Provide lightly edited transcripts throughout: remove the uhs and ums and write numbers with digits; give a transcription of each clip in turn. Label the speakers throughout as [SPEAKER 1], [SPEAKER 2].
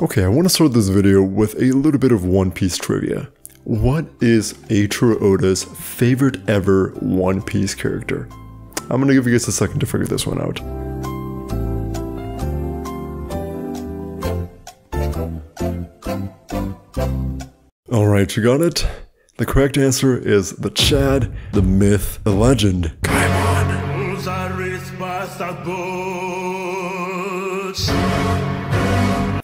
[SPEAKER 1] Okay, I want to start this video with a little bit of One Piece trivia. What is Eiichiro Oda's favorite ever One Piece character? I'm gonna give you guys a second to figure this one out. Alright, you got it? The correct answer is the Chad, the myth, the legend, Gaimon.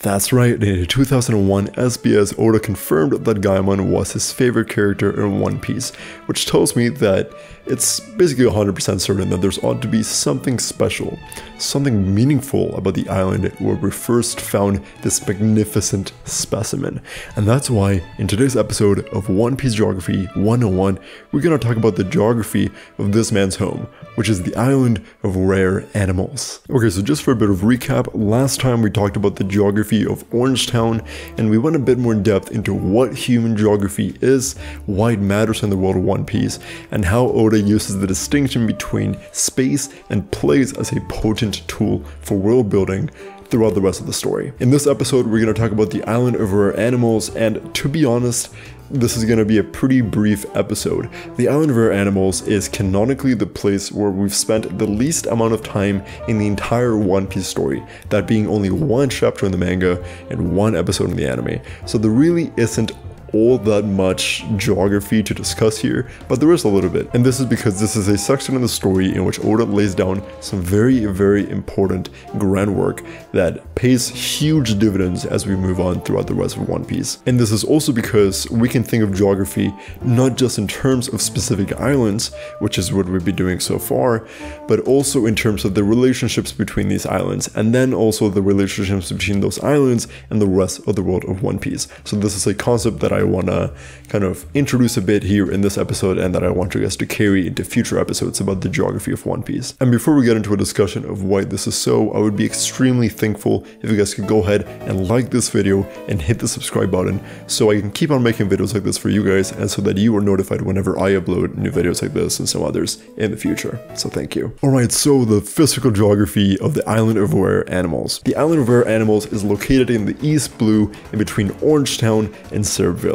[SPEAKER 1] That's right, in 2001, SBS Oda confirmed that Gaimon was his favorite character in One Piece, which tells me that it's basically 100% certain that there's ought to be something special, something meaningful about the island where we first found this magnificent specimen. And that's why in today's episode of One Piece Geography 101, we're going to talk about the geography of this man's home, which is the island of rare animals. Okay, so just for a bit of recap, last time we talked about the geography of Orangetown, and we went a bit more in depth into what human geography is, why it matters in the world of One Piece, and how Oda uses the distinction between space and place as a potent tool for world building throughout the rest of the story. In this episode, we're going to talk about the island of rare animals, and to be honest, this is going to be a pretty brief episode. The island of rare animals is canonically the place where we've spent the least amount of time in the entire One Piece story, that being only one chapter in the manga and one episode in the anime. So there really isn't all that much geography to discuss here, but there is a little bit. And this is because this is a section in the story in which Oda lays down some very important groundwork that pays huge dividends as we move on throughout the rest of One Piece. And this is also because we can think of geography not just in terms of specific islands, which is what we've been doing so far, but also in terms of the relationships between these islands, and then also the relationships between those islands and the rest of the world of One Piece. So this is a concept that I want to kind of introduce a bit here in this episode, and that I want you guys to carry into future episodes about the geography of One Piece. And before we get into a discussion of why this is so, I would be extremely thankful if you guys could go ahead and like this video and hit the subscribe button so I can keep on making videos like this for you guys, and so that you are notified whenever I upload new videos like this and some others in the future. So thank you. Alright, so the physical geography of the island of rare animals. The island of rare animals is located in the East Blue in between Orangetown and Syrup Village.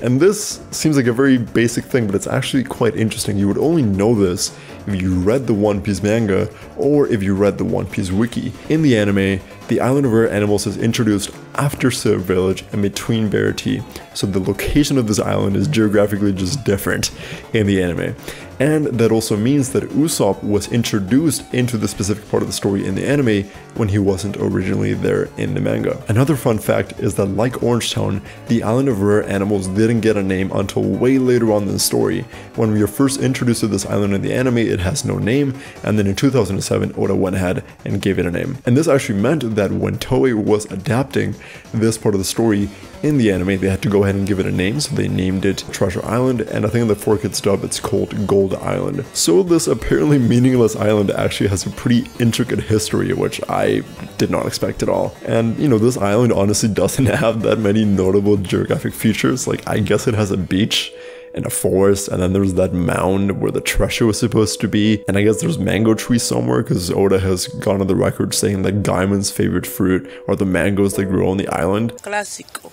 [SPEAKER 1] And this seems like a very basic thing, but it's actually quite interesting. You would only know this if you read the One Piece manga or if you read the One Piece wiki. In the anime, the island of rare animals is introduced after Syrup Village and between Baratie, so the location of this island is geographically just different in the anime. And that also means that Usopp was introduced into the specific part of the story in the anime when he wasn't originally there in the manga. Another fun fact is that, like Orangetown, the island of rare animals didn't get a name until way later on in the story. When we were first introduced to this island in the anime, it has no name, and then in 2007 Oda went ahead and gave it a name. And this actually meant that when Toei was adapting this part of the story in the anime, they had to go ahead and give it a name, so they named it Treasure Island, and I think in the 4Kids dub it's called Gold Island. So this apparently meaningless island actually has a pretty intricate history, which I did not expect at all. And you know, this island honestly doesn't have that many notable geographic features. Like, I guess it has a beach and a forest, and then there's that mound where the treasure was supposed to be, and I guess there's mango trees somewhere, because Oda has gone on the record saying that Gaimon's favorite fruit are the mangoes that grow on the island. Clásico.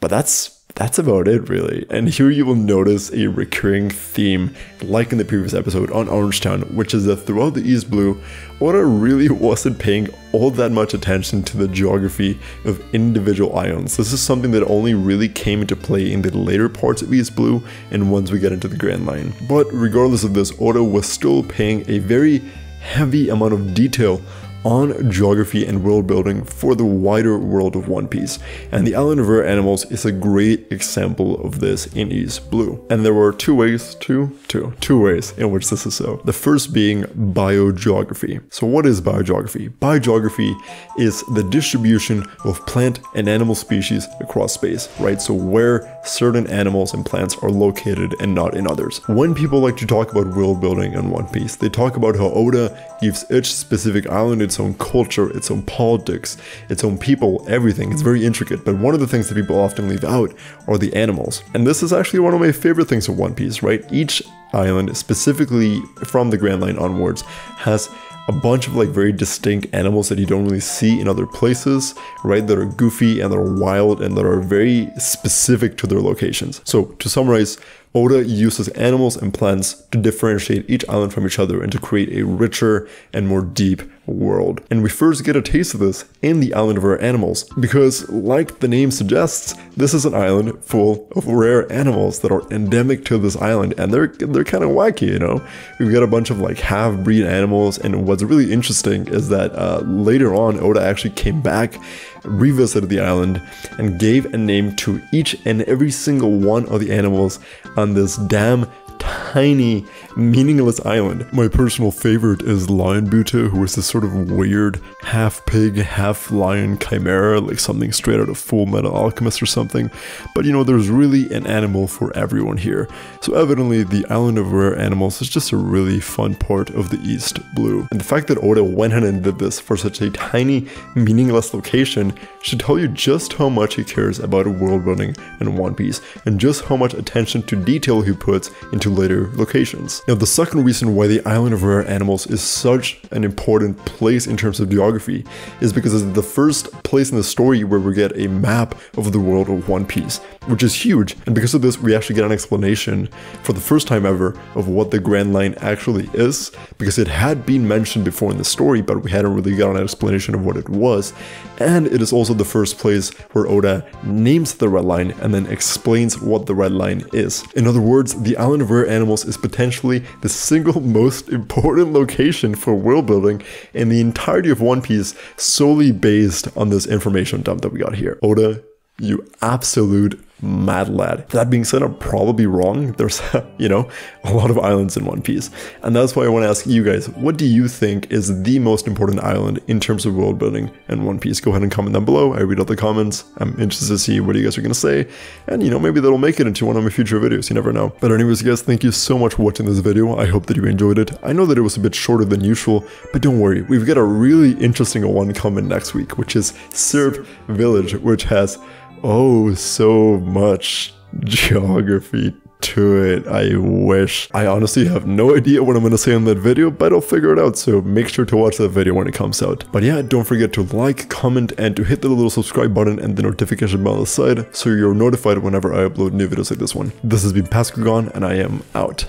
[SPEAKER 1] But that's about it, really. And here you will notice a recurring theme, like in the previous episode on Orangetown, which is that throughout the East Blue, Oda really wasn't paying all that much attention to the geography of individual islands. This is something that only really came into play in the later parts of East Blue and once we get into the Grand Line. But regardless of this, Oda was still paying a very heavy amount of detail on geography and world building for the wider world of One Piece, and the island of rare animals is a great example of this in East Blue. And there were two ways in which this is so. The first being biogeography. So what is biogeography? Biogeography is the distribution of plant and animal species across space, right? So where certain animals and plants are located and not in others. When people like to talk about world building in One Piece, they talk about how Oda gives each specific island its own culture, its own politics, its own people, everything. It's very intricate, but one of the things that people often leave out are the animals. And this is actually one of my favorite things of One Piece, right? Each island, specifically from the Grand Line onwards, has a bunch of like very distinct animals that you don't really see in other places, right? That are goofy and that are wild and that are very specific to their locations. So to summarize, Oda uses animals and plants to differentiate each island from each other and to create a richer and more deep world. And we first get a taste of this in the island of rare animals, because like the name suggests, this is an island full of rare animals that are endemic to this island, and they're kind of wacky, you know? We've got a bunch of like half-breed animals, and what's really interesting is that later on, Oda actually came back, revisited the island, and gave a name to each and every single one of the animals on this damn tiny, meaningless island. My personal favorite is Lion Butte, who is this sort of weird half-pig, half-lion chimera, like something straight out of Full Metal Alchemist or something. But you know, there's really an animal for everyone here. So evidently, the island of rare animals is just a really fun part of the East Blue. And the fact that Oda went ahead and did this for such a tiny, meaningless location should tell you just how much he cares about world building in One Piece, and just how much attention to detail he puts into later locations. Now, the second reason why the island of rare animals is such an important place in terms of geography is because it's the first place in the story where we get a map of the world of One Piece, which is huge. And because of this, we actually get an explanation for the first time ever of what the Grand Line actually is, because it had been mentioned before in the story, but we hadn't really gotten an explanation of what it was. And it is also the first place where Oda names the Red Line and then explains what the Red Line is. In other words, the island of rare animals is potentially the single most important location for world building in the entirety of One Piece, solely based on this information dump that we got here. Oda, you absolute mad lad. That being said, I'm probably wrong. There's, you know, a lot of islands in One Piece. And that's why I want to ask you guys, what do you think is the most important island in terms of world building in One Piece? Go ahead and comment down below. I read out the comments. I'm interested to see what you guys are going to say. And, you know, maybe that'll make it into one of my future videos. You never know. But anyways, guys, thank you so much for watching this video. I hope that you enjoyed it. I know that it was a bit shorter than usual, but don't worry. We've got a really interesting one coming next week, which is Syrup Village, which has oh so much geography to it. I wish. I honestly have no idea what I'm going to say on that video, but I'll figure it out, so make sure to watch that video when it comes out. But yeah, don't forget to like, comment, and to hit the little subscribe button and the notification bell on the side so you're notified whenever I upload new videos like this one. This has been pascuagon, and I am out.